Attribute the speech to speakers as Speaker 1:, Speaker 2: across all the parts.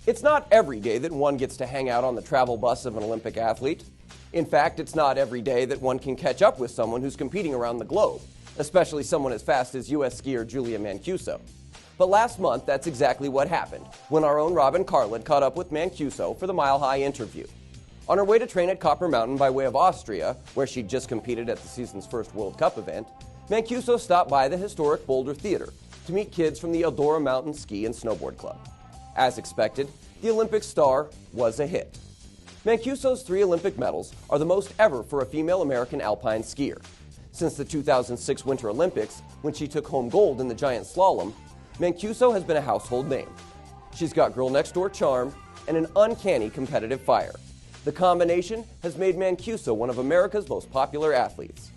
Speaker 1: It's not every day that one gets to hang out on the travel bus of an Olympic athlete. In fact, it's not every day that one can catch up with someone who's competing around the globe, especially someone as fast as U.S. skier Julia Mancuso. But last month, that's exactly what happened when our own Robin Carlin caught up with Mancuso for the Mile High interview. On her way to train at Copper Mountain by way of Austria, where she'd just competed at the season's first World Cup event, Mancuso stopped by the historic Boulder Theater to meet kids from the Eldora Mountain Ski and Snowboard Club. As expected, the Olympic star was a hit. Mancuso's 3 Olympic medals are the most ever for a female American alpine skier. Since the 2006 Winter Olympics, when she took home gold in the giant slalom, Mancuso has been a household name. She's got girl-next-door charm and an uncanny competitive fire. The combination has made Mancuso one of America's most popular athletes.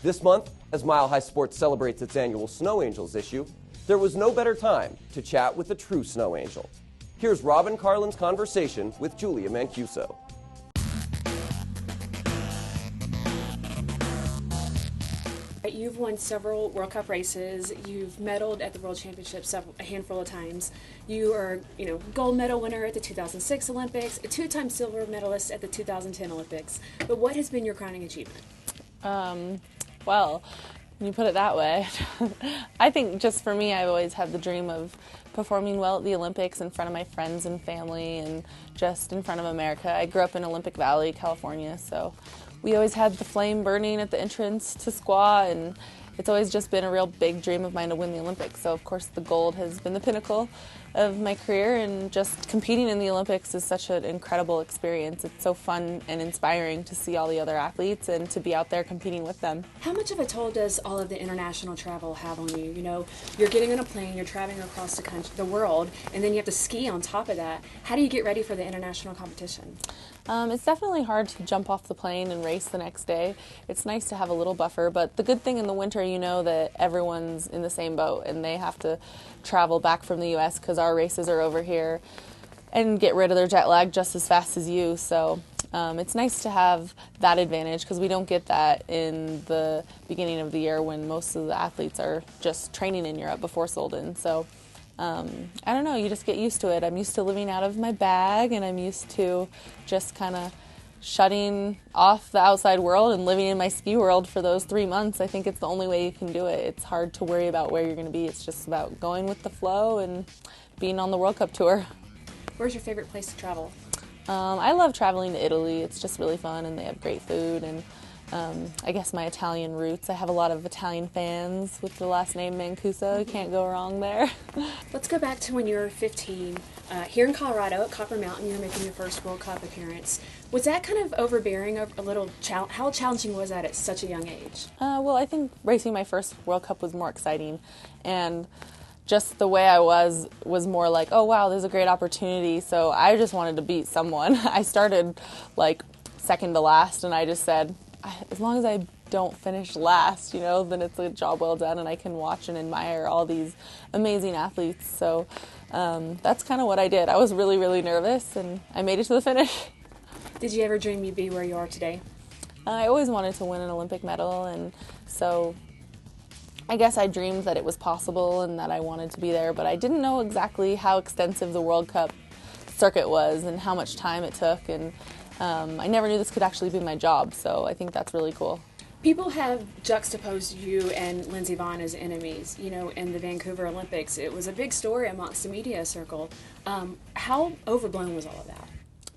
Speaker 1: This month, as Mile High Sports celebrates its annual Snow Angels issue, there was no better time to chat with a true snow angel. Here's Robin Carlin's conversation with Julia Mancuso.
Speaker 2: You've won several World Cup races. You've medaled at the World Championships a handful of times. You are, gold medal winner at the 2006 Olympics, a 2-time silver medalist at the 2010 Olympics. But what has been your crowning achievement?
Speaker 3: Well, when you put it that way, I think just for me, I've always had the dream of performing well at the Olympics in front of my friends and family and just in front of America. I grew up in Olympic Valley, California, so we always had the flame burning at the entrance to Squaw, and it's always just been a real big dream of mine to win the Olympics. So, of course, the gold has been the pinnacle of my career, and just competing in the Olympics is such an incredible experience. It's so fun and inspiring to see all the other athletes and to be out there competing with them.
Speaker 2: How much of a toll does all of the international travel have on you? You're getting on a plane, you're traveling across the world, and then you have to ski on top of that. How do you get ready for the international competition?
Speaker 3: It's definitely hard to jump off the plane and race the next day. It's nice to have a little buffer, but the good thing in the winter, that everyone's in the same boat and they have to travel back from the U.S. because our races are over here and get rid of their jet lag just as fast as you. So it's nice to have that advantage because we don't get that in the beginning of the year when most of the athletes are just training in Europe before Solden. So I don't know, you just get used to it. I'm used to living out of my bag, and I'm used to just kind of shutting off the outside world and living in my ski world for those 3 months. I think it's the only way you can do it. It's hard to worry about where you're going to be. It's just about going with the flow and being on the World Cup tour.
Speaker 2: Where's your favorite place to travel?
Speaker 3: I love traveling to Italy. It's just really fun, and they have great food, and I guess my Italian roots. I have a lot of Italian fans with the last name Mancuso. You can't go wrong there.
Speaker 2: Let's go back to when you were 15. Here in Colorado at Copper Mountain, you're making your first World Cup appearance. Was that kind of overbearing, a little how challenging was that at such a young age?
Speaker 3: Well, I think racing my first World Cup was more exciting, and just the way I was more like, oh wow, there's a great opportunity, so I just wanted to beat someone. I started like second to last, and I just said, as long as I don't finish last, then it's a job well done, and I can watch and admire all these amazing athletes. So that's kind of what I did. I was really, really nervous, and I made it to the finish.
Speaker 2: Did you ever dream you'd be where you are today?
Speaker 3: I always wanted to win an Olympic medal, and so I guess I dreamed that it was possible and that I wanted to be there, but I didn't know exactly how extensive the World Cup circuit was and how much time it took, and I never knew this could actually be my job, so I think that's really cool.
Speaker 2: People have juxtaposed you and Lindsey Vonn as enemies, in the Vancouver Olympics. It was a big story amongst the media circle. How overblown was all of that?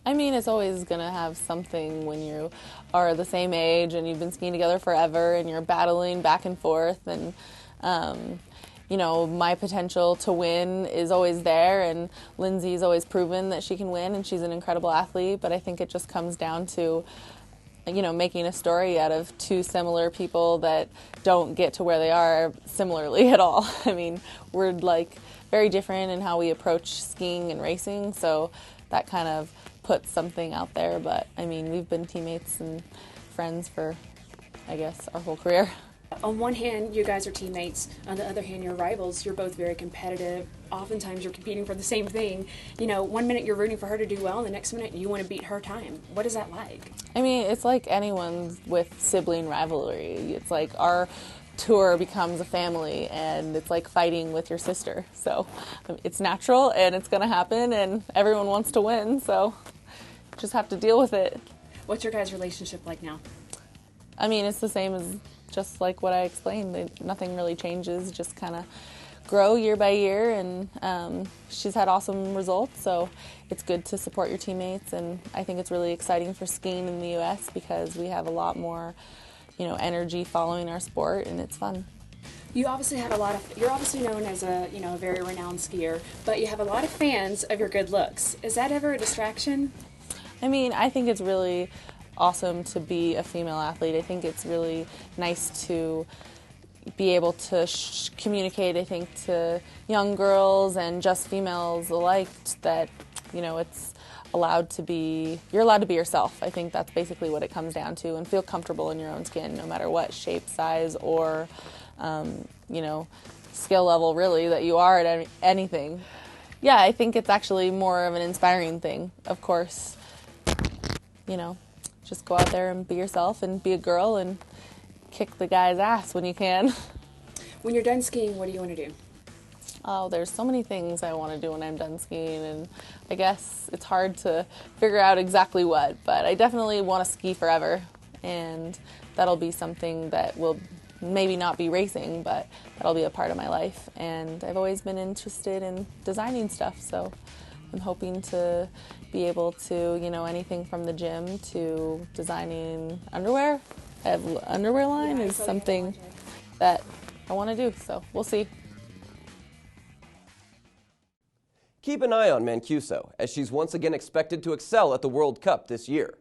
Speaker 3: I mean, it's always going to have something when you are the same age and you've been skiing together forever and you're battling back and forth, and my potential to win is always there, and Lindsey's always proven that she can win, and she's an incredible athlete, but I think it just comes down to, making a story out of two similar people that don't get to where they are similarly at all. I mean, we're very different in how we approach skiing and racing, so that kind of puts something out there, but I mean, we've been teammates and friends for, I guess, our whole career.
Speaker 2: On one hand, you guys are teammates. On the other hand, you're rivals. You're both very competitive. Oftentimes, you're competing for the same thing. 1 minute you're rooting for her to do well, and the next minute you want to beat her time. What is that like?
Speaker 3: I mean, it's like anyone with sibling rivalry. It's like our tour becomes a family, and it's like fighting with your sister. So it's natural, and it's going to happen, and everyone wants to win, so just have to deal with it.
Speaker 2: What's your guys' relationship like now?
Speaker 3: I mean, it's the same as just like what I explained. Nothing really changes, just kind of grow year by year, and she's had awesome results, so it's good to support your teammates, and I think it's really exciting for skiing in the U.S. because we have a lot more, energy following our sport, and it's fun.
Speaker 2: You obviously have you're obviously known as a very renowned skier, but you have a lot of fans of your good looks. Is that ever a distraction?
Speaker 3: I mean, I think it's really awesome to be a female athlete. I think it's really nice to be able to communicate, I think, to young girls and just females alike that, it's you're allowed to be yourself. I think that's basically what it comes down to, and feel comfortable in your own skin, no matter what shape, size, or, skill level, really, that you are at anything. Yeah, I think it's actually more of an inspiring thing, of course. Just go out there and be yourself and be a girl and kick the guy's ass when you can.
Speaker 2: When you're done skiing, what do you want to do?
Speaker 3: Oh, there's so many things I want to do when I'm done skiing, and I guess it's hard to figure out exactly what, but I definitely want to ski forever, and that'll be something that will maybe not be racing, but that'll be a part of my life, and I've always been interested in designing stuff, so I'm hoping to be able to, anything from the gym to designing underwear. I have an underwear line is something that I want to do, so we'll see.
Speaker 1: Keep an eye on Mancuso, as she's once again expected to excel at the World Cup this year.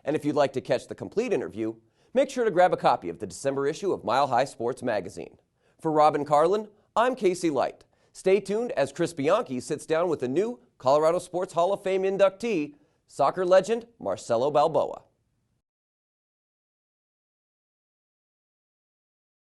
Speaker 1: And if you'd like to catch the complete interview, make sure to grab a copy of the December issue of Mile High Sports Magazine. For Robin Carlin, I'm Casey Light. Stay tuned as Chris Bianchi sits down with the new Colorado Sports Hall of Fame inductee, soccer legend Marcelo Balboa.